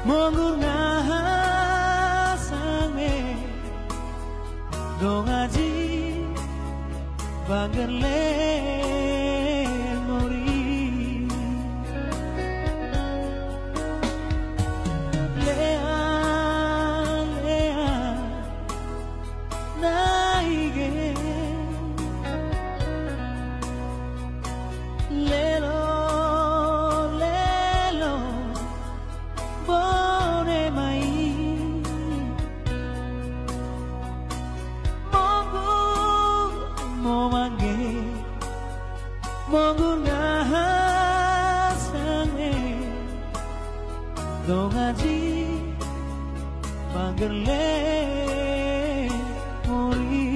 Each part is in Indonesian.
Menggunah sange dongaji bangerle mori lea lea naige lelo lelo bone mai momange menggunah sange dongaji bangerle mori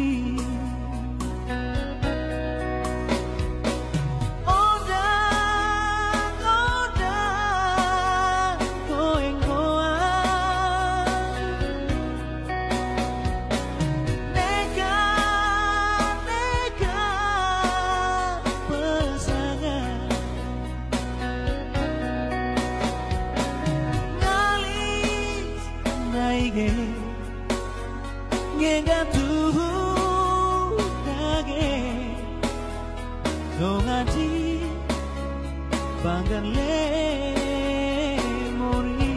oda oda going goa neka neka pasangan ngalis naige ngengatu kage dongaji bangerle mori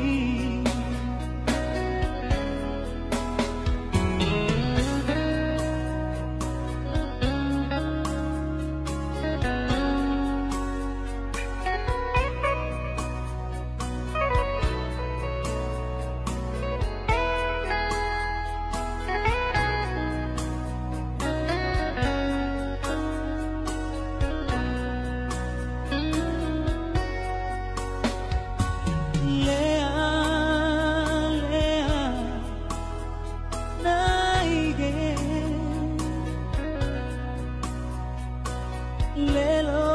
lelo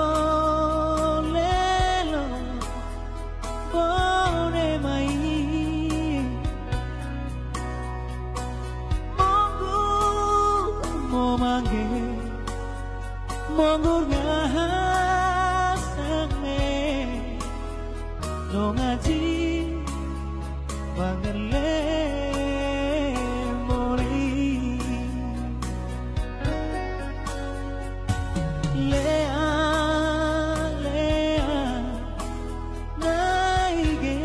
lelo bone mai monggu momange monggur ngasane dongaji bangerle mori lea lea naige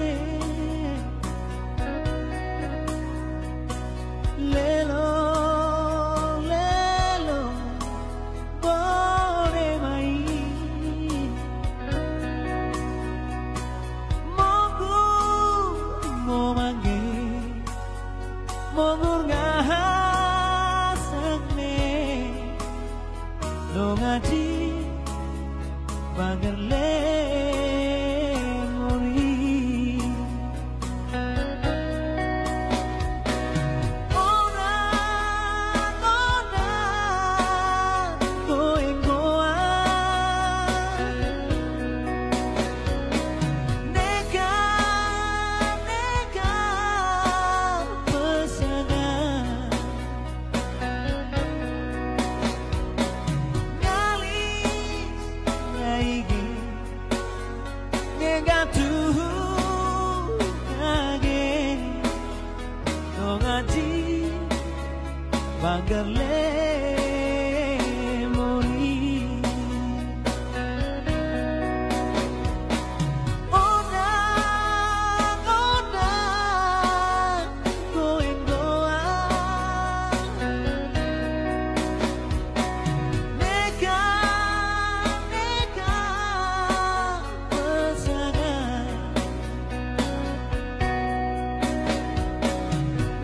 lelo lelo bone mai mogu momange mongur ngasane dongaji bangerle mori ona ona going goa neka neka pasangan naige ngengatu kage dongaji bangerle mori ona ona going goa neka neka pasangan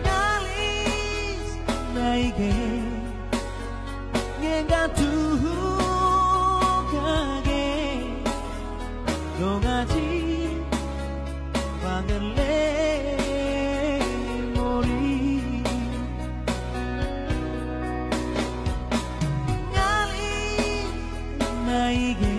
ngalis naige ngengatu kage dongaji bangerle mori ngalis naige